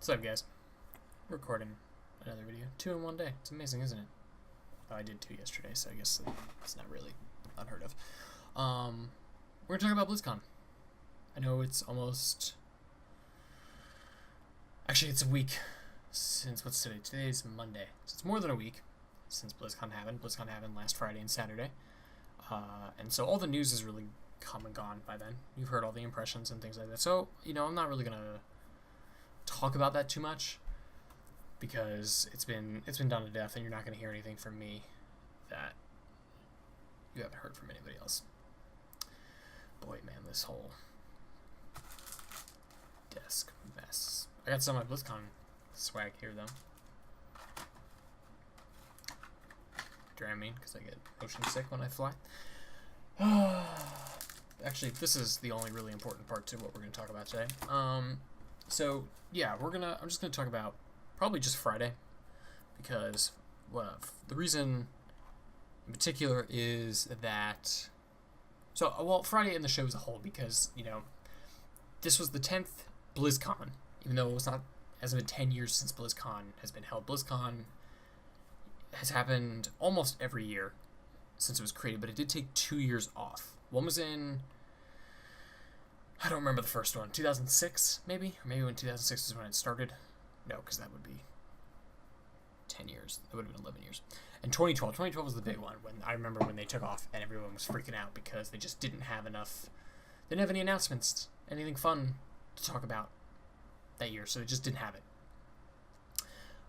What's up, guys? Recording another video. 2 in one day. It's amazing, isn't it? Oh, I did 2 yesterday, so I guess it's not really unheard of. We're gonna talk about Blizzcon. I know it's almost... Actually, it's a week since... What's today? Today's Monday. So it's more than a week since BlizzCon happened. BlizzCon happened last Friday and Saturday. And so all the news is really come and gone by then. You've heard all the impressions and things like that. So, I'm not really gonna talk about that too much because it's been done to death, and you're not gonna hear anything from me that you haven't heard from anybody else. Boy, man, this whole desk mess. I got some of my BlizzCon swag here, though. Dramamine, because I get motion sick when I fly. Actually, this is the only really important part to what we're going to talk about today. So, yeah, I'm just going to talk about probably just Friday, because the reason in particular is that... So, well, Friday and the show as a whole, because, this was the 10th BlizzCon, even though it hasn't been 10 years since BlizzCon has been held. BlizzCon has happened almost every year since it was created, but it did take 2 years off. One was in... I don't remember the first one. 2006, maybe? Or maybe when 2006 is when it started. No, because that would be 10 years. That would have been 11 years. And 2012. 2012 was the big one. I remember when they took off and everyone was freaking out because they just didn't have enough... They didn't have any announcements, anything fun to talk about that year, so they just didn't have it.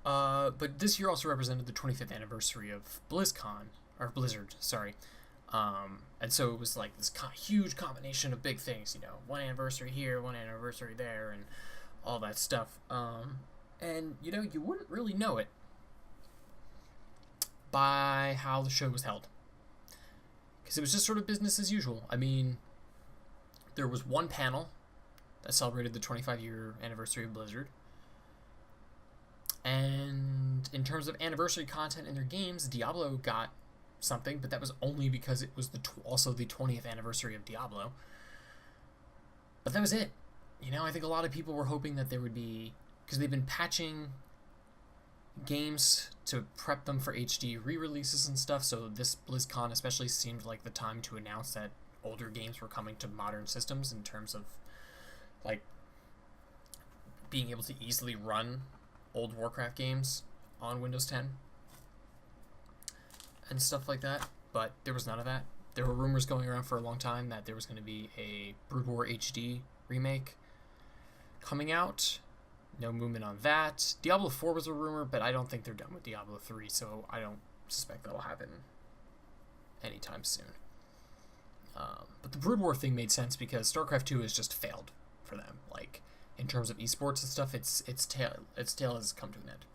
But this year also represented the 25th anniversary of BlizzCon, or Blizzard, sorry. And so it was like this huge combination of big things, one anniversary here, one anniversary there, and all that stuff. And, you wouldn't really know it by how the show was held. Because it was just sort of business as usual. I mean, there was one panel that celebrated the 25-year anniversary of Blizzard. And in terms of anniversary content in their games, Diablo got something, but that was only because it was also the 20th anniversary of Diablo. But that was it. I think a lot of people were hoping that there would be... Because they've been patching games to prep them for HD re-releases and stuff, so this BlizzCon especially seemed like the time to announce that older games were coming to modern systems in terms of, like, being able to easily run old Warcraft games on Windows 10 and stuff like that, but there was none of that. There were rumors going around for a long time that there was going to be a Brood War HD remake coming out. No movement on that. Diablo 4 was a rumor, but I don't think they're done with Diablo 3, so I don't suspect that'll happen anytime soon. But the Brood War thing made sense because StarCraft 2 has just failed for them. Like, in terms of esports and stuff, its tail has come to an end.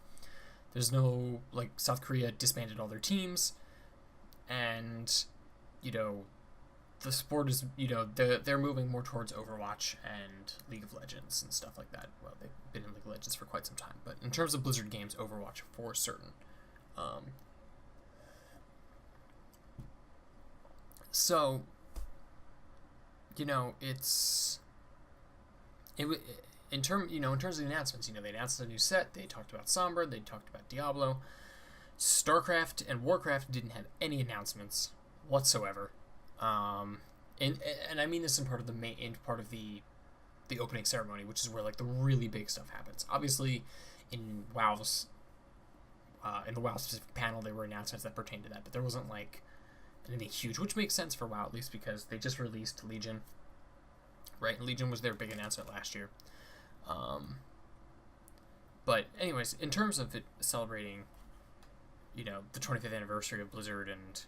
There's no, like, South Korea disbanded all their teams, and, the sport is, they're moving more towards Overwatch and League of Legends and stuff like that. Well, they've been in League of Legends for quite some time, but in terms of Blizzard games, Overwatch for certain. So, it's... In terms of the announcements, they announced a new set, they talked about Sombra, they talked about Diablo. StarCraft and Warcraft didn't have any announcements whatsoever. And I mean this in part of the opening ceremony, which is where, like, the really big stuff happens. Obviously, in WoW's in the WoW specific panel, there were announcements that pertained to that, but there wasn't, like, anything huge, which makes sense for WoW, at least because they just released Legion, right? And Legion was their big announcement last year. But anyways, in terms of it celebrating, the 25th anniversary of Blizzard and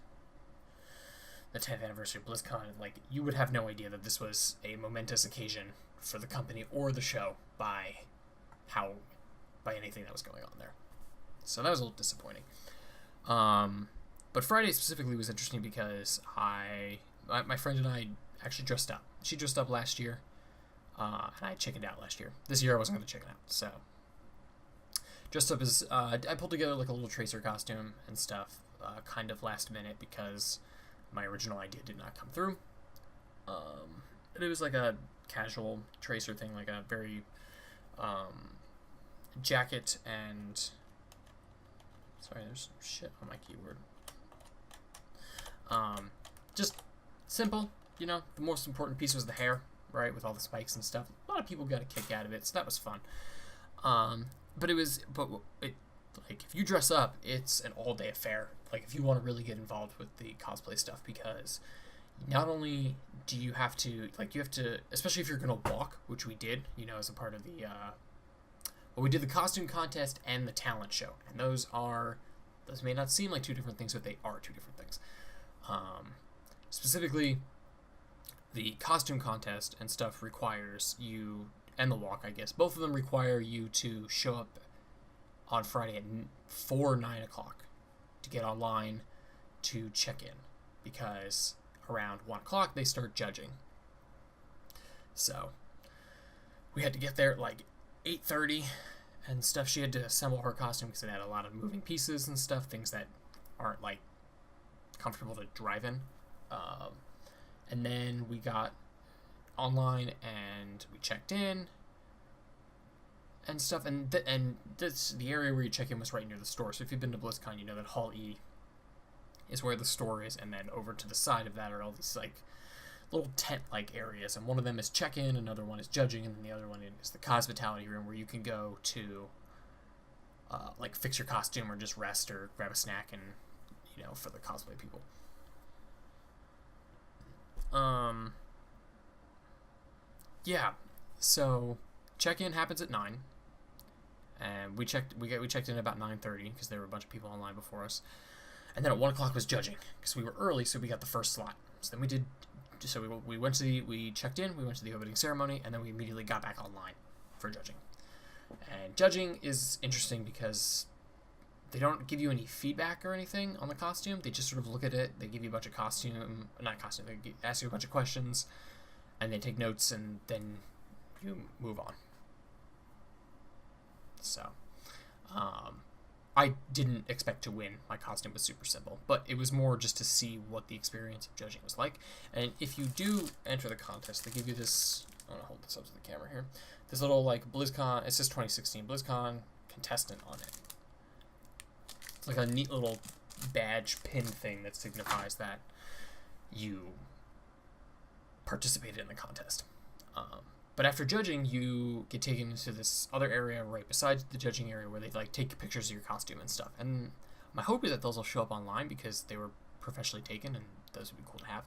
the 10th anniversary of BlizzCon, like, you would have no idea that this was a momentous occasion for the company or the show by anything that was going on there. So that was a little disappointing. But Friday specifically was interesting because my friend and I actually dressed up. She dressed up last year, and I chickened out last year. This year I wasn't going to chicken out, so dressed up as I pulled together, like, a little Tracer costume and stuff, kind of last minute because my original idea did not come through. And it was like a casual Tracer thing, like a very jacket and... Sorry, there's shit on my keyboard. Just simple, you know. The most important piece was the hair, right, with all the spikes and stuff. A lot of people got a kick out of it, so that was fun. But like, if you dress up, it's an all-day affair. Like, if you want to really get involved with the cosplay stuff, because not only do you have to, like, you have to, especially if you're going to walk, which we did, you know, as a part of the, well, we did the costume contest and the talent show. And those may not seem like two different things, but they are two different things. Specifically, the costume contest and stuff requires you, and the walk, I guess, both of them require you to show up on Friday at 9 o'clock to get online to check in, because around 1 o'clock they start judging. So we had to get there at like 8:30 and stuff. She had to assemble her costume because it had a lot of moving pieces and stuff, things that aren't like comfortable to drive in. And then we got online and we checked in and stuff, and the area where you check in was right near the store. So if you've been to Blizzcon, you know that Hall E is where the store is, and then over to the side of that are all these like little tent-like areas, and one of them is check-in, another one is judging, and then the other one is the hospitality room, where you can go to like fix your costume or just rest or grab a snack, and you know, for the cosplay people. Yeah, so check-in happens at 9, and we checked in about 9:30 because there were a bunch of people online before us, and then at 1 o'clock was judging because we were early, so we got the first slot. So then we checked in, we went to the opening ceremony, and then we immediately got back online for judging. And judging is interesting because they don't give you any feedback or anything on the costume. They just sort of look at it. They give you a bunch of they ask you a bunch of questions, and they take notes, and then you move on. So, I didn't expect to win. My costume was super simple, but it was more just to see what the experience of judging was like. And if you do enter the contest, they give you this, I'm gonna hold this up to the camera here, this little like BlizzCon, it says 2016 BlizzCon contestant on it. It's like a neat little badge pin thing that signifies that you participated in the contest. But after judging, you get taken into this other area right beside the judging area where they like take pictures of your costume and stuff. And my hope is that those will show up online because they were professionally taken, and those would be cool to have.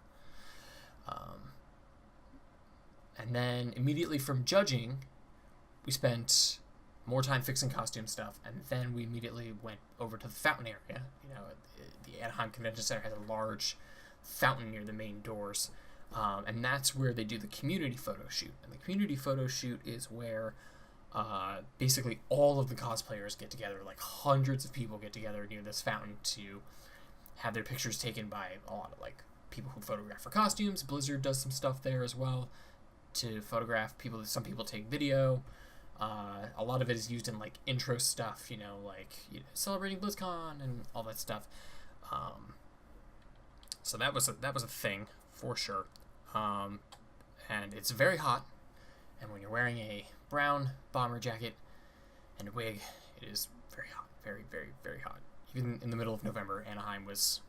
And then immediately from judging, we spent more time fixing costume stuff, and then we immediately went over to the fountain area. You know, the Anaheim Convention Center has a large fountain near the main doors. And that's where they do the community photo shoot. And the community photo shoot is where basically all of the cosplayers get together, like hundreds of people get together near this fountain to have their pictures taken by a lot of like people who photograph for costumes. Blizzard does some stuff there as well to photograph people. Some people take video. A lot of it is used in like intro stuff, you know, like celebrating BlizzCon and all that stuff. So that was a thing for sure. And it's very hot, and when you're wearing a brown bomber jacket and a wig, it is very hot. Very, very, very hot. Even in the middle of November, Anaheim was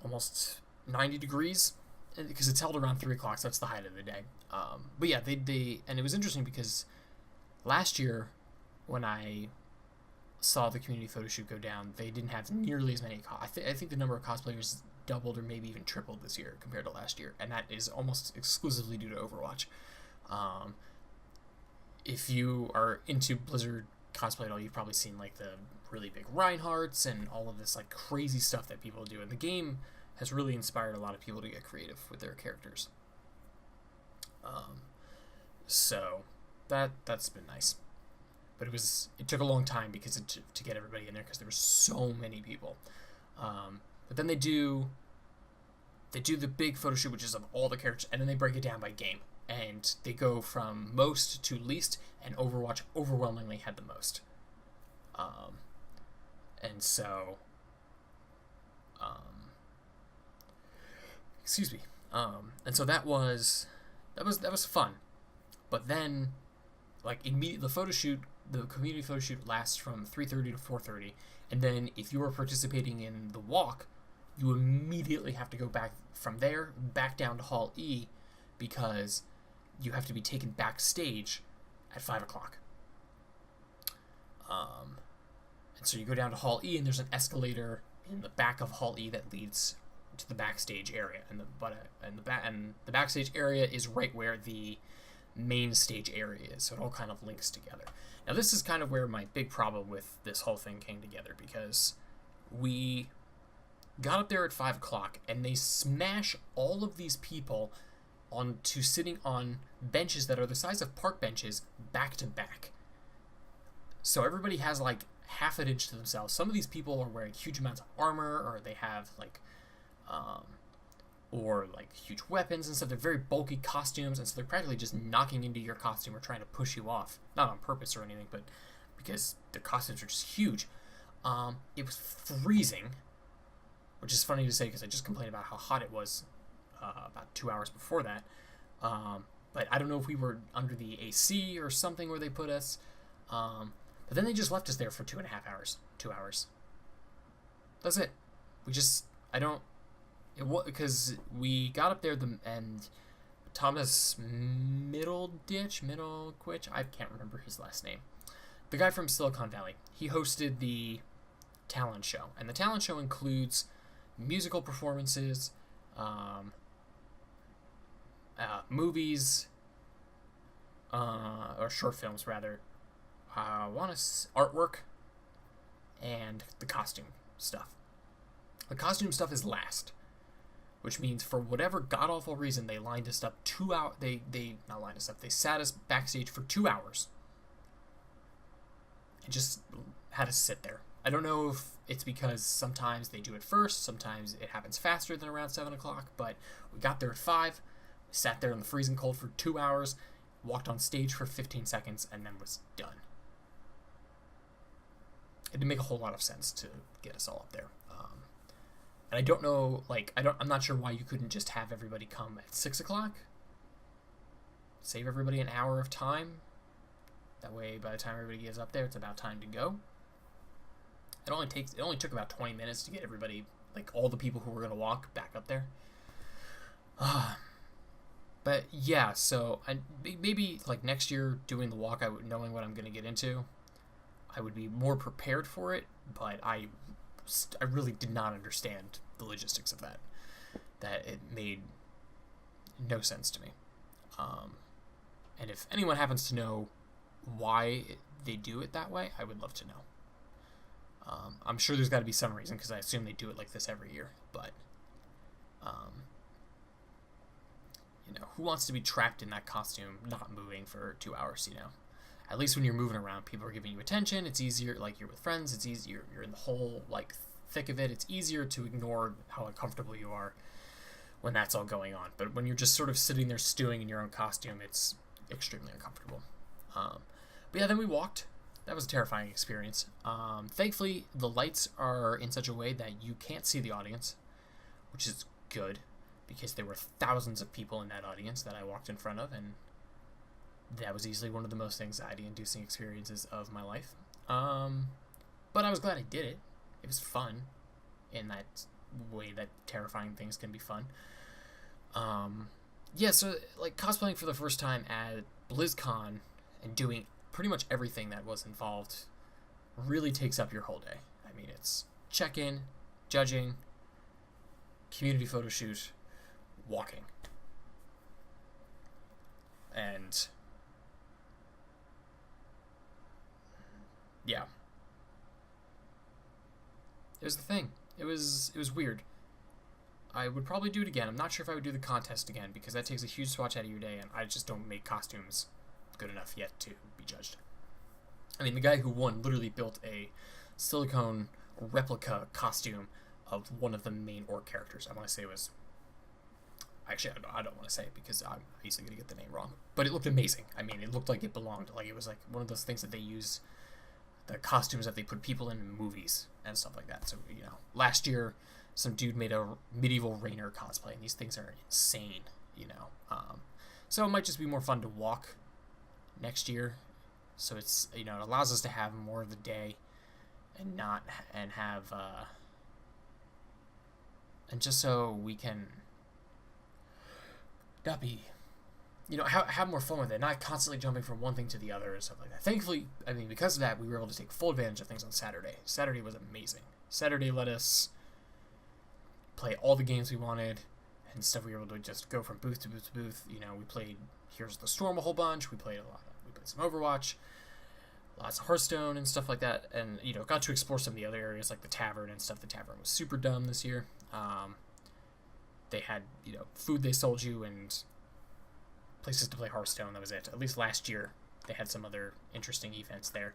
almost 90 degrees, because it's held around 3 o'clock, so that's the height of the day. But yeah, and it was interesting because last year, when I saw the community photo shoot go down, they didn't have nearly as many. I think the number of cosplayers doubled or maybe even tripled this year compared to last year, and that is almost exclusively due to Overwatch. If you are into Blizzard cosplay at all, you've probably seen like the really big Reinhardts and all of this like crazy stuff that people do, and the game has really inspired a lot of people to get creative with their characters. So that's been nice, but it took a long time because to get everybody in there because there were so many people. But then they do the big photo shoot, which is of all the characters, and then they break it down by game. And they go from most to least, and Overwatch overwhelmingly had the most. And so, excuse me. And so that was fun. But then, like immediately, the photo shoot the community photo shoot lasts from 3:30 to 4:30, and then if you are participating in the walk, you immediately have to go back from there back down to Hall E, because you have to be taken backstage at 5 o'clock. And so you go down to Hall E, and there's an escalator in the back of Hall E that leads to the backstage area, and the backstage area is right where the main stage area is, so it all kind of links together. Now this is kind of where my big problem with this whole thing came together, because we got up there at 5 o'clock, and they smash all of these people onto sitting on benches that are the size of park benches back to back. So everybody has like half an inch to themselves. Some of these people are wearing huge amounts of armor, or they have like huge weapons and stuff. They're very bulky costumes, and so they're practically just knocking into your costume or trying to push you off. Not on purpose or anything, but because their costumes are just huge. It was freezing, which is funny to say because I just complained about how hot it was about 2 hours before that. But I don't know if we were under the AC or something where they put us. But then they just left us there for 2.5 hours. 2 hours. That's it. Because we got up there and Thomas Middlequich, I can't remember his last name. The guy from Silicon Valley. He hosted the talent show, and the talent show includes musical performances, movies, or short films rather. Artwork, and the costume stuff. The costume stuff is last, which means for whatever god-awful reason they lined us up 2 hours. They not lined us up. They sat us backstage for 2 hours and just had us sit there. I don't know if it's because sometimes they do it first, sometimes it happens faster than around 7 o'clock, but we got there at 5, sat there in the freezing cold for 2 hours, walked on stage for 15 seconds, and then was done. It didn't make a whole lot of sense to get us all up there. And I don't know, I'm not sure why you couldn't just have everybody come at 6 o'clock. Save everybody an hour of time. That way, by the time everybody gets up there, it's about time to go. It only took about 20 minutes to get everybody, all the people who were going to walk, back up there. But yeah, so maybe next year doing the walk, knowing what I'm going to get into, I would be more prepared for it, but I really did not understand the logistics of that. That it made no sense to me. And if anyone happens to know why they do it that way, I would love to know. I'm sure there's got to be some reason, because I assume they do it like this every year, but who wants to be trapped in that costume not moving for 2 hours, At least when you're moving around, people are giving you attention. It's easier, you're with friends. It's easier. You're in the whole thick of it. It's easier to ignore how uncomfortable you are when that's all going on. But when you're just sort of sitting there stewing in your own costume, it's extremely uncomfortable. But yeah, then we walked. That was a terrifying experience. Thankfully, the lights are in such a way that you can't see the audience, which is good, because there were thousands of people in that audience that I walked in front of, and that was easily one of the most anxiety-inducing experiences of my life. But I was glad I did it. It was fun in that way that terrifying things can be fun. Yeah, so cosplaying for the first time at BlizzCon and doing pretty much everything that was involved really takes up your whole day. I mean, it's check-in, judging, community photo shoot, walking. And yeah. It was the thing. It was weird. I would probably do it again. I'm not sure if I would do the contest again, because that takes a huge swatch out of your day, and I just don't make costumes good enough yet to be judged. I mean, the guy who won literally built a silicone replica costume of one of the main orc characters. I want to say it was... Actually, I don't want to say it because I'm easily going to get the name wrong. But it looked amazing. I mean, it looked like it belonged. It was one of those things that they use, the costumes that they put people in movies and stuff like that. So, last year, some dude made a medieval Rainer cosplay, and these things are insane, So it might just be more fun to walk next year so it's, it allows us to have more of the day and not and have and just so we can not be, have more fun with it, not constantly jumping from one thing to the other and stuff like that. Thankfully, I mean, because of that, we were able to take full advantage of things on Saturday. Saturday was amazing. Saturday let us play all the games we wanted and stuff. We were able to just go from booth to booth to booth. We played Heroes of the Storm a whole bunch. We played some Overwatch, lots of Hearthstone and stuff like that, and got to explore some of the other areas like the tavern and stuff. The tavern was super dumb this year. They had food they sold you and places to play Hearthstone. That was it. At least last year they had some other interesting events there,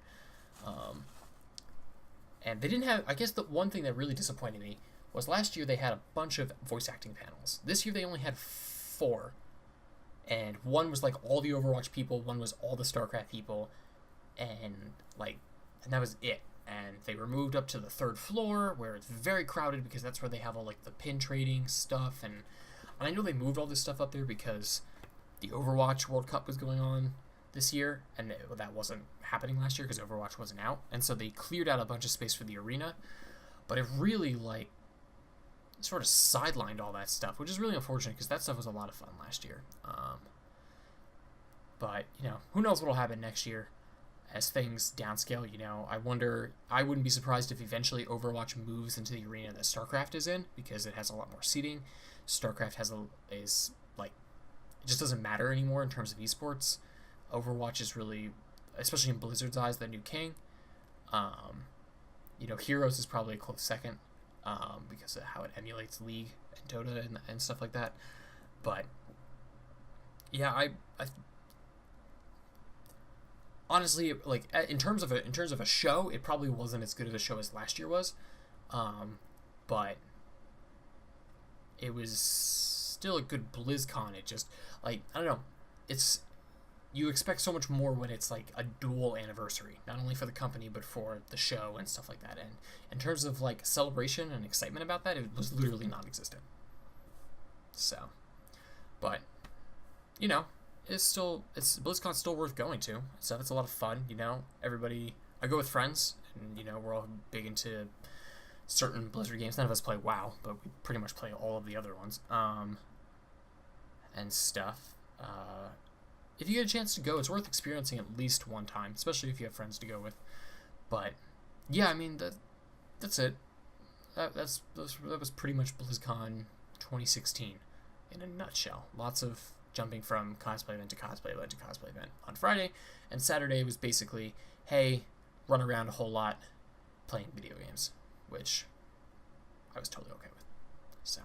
and they didn't have. I guess the one thing that really disappointed me was last year they had a bunch of voice acting panels. This year they only had 4, and one was like all the Overwatch people, one was all the StarCraft people, and that was it. And they were moved up to the 3rd floor where it's very crowded because that's where they have all like the pin trading stuff, and I know they moved all this stuff up there because the Overwatch World Cup was going on this year, and that wasn't happening last year because Overwatch wasn't out, and so they cleared out a bunch of space for the arena, but it really sort of sidelined all that stuff, which is really unfortunate because that stuff was a lot of fun last year. But who knows what'll happen next year as things downscale. I wouldn't be surprised if eventually Overwatch moves into the arena that StarCraft is in because it has a lot more seating. StarCraft it just doesn't matter anymore in terms of esports. Overwatch is really, especially in Blizzard's eyes, the new king. Heroes is probably a close second because of how it emulates League and Dota and stuff like that. But yeah, I honestly, in terms of a show, it probably wasn't as good of a show as last year was, but it was still a good BlizzCon. It just I don't know, you expect so much more when it's like a dual anniversary, not only for the company but for the show and stuff like that. And in terms of celebration and excitement about that, it was literally non-existent. So, but BlizzCon's still worth going to. So it's a lot of fun. Everybody, I go with friends, and we're all big into certain Blizzard games. None of us play WoW, but we pretty much play all of the other ones and stuff. If you get a chance to go, it's worth experiencing at least one time, especially if you have friends to go with. But yeah, I mean that's it. That was pretty much BlizzCon 2016 in a nutshell. Lots of jumping from cosplay event to cosplay event to cosplay event on Friday, and Saturday was basically, hey, run around a whole lot playing video games, which I was totally okay with. So,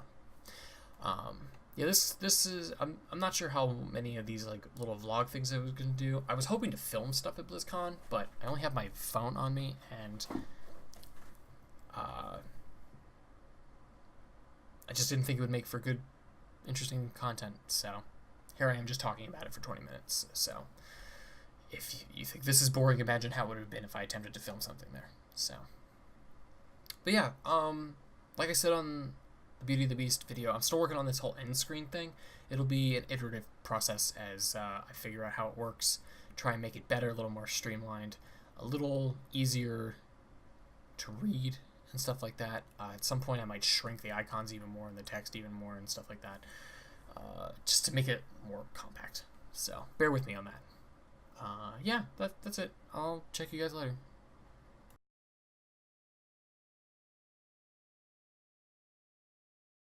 yeah, this is, I'm not sure how many of these little vlog things I was gonna do. I was hoping to film stuff at BlizzCon, but I only have my phone on me, and I just didn't think it would make for good, interesting content. So here I am just talking about it for 20 minutes. So if you think this is boring, imagine how it would have been if I attempted to film something there. So, but yeah, like I said on the Beauty and the Beast video, I'm still working on this whole end screen thing. It'll be an iterative process as I figure out how it works, try and make it better, a little more streamlined, a little easier to read and stuff like that. At some point I might shrink the icons even more and the text even more and stuff like that, just to make it more compact. So bear with me on that. Yeah, that's it. I'll check you guys later.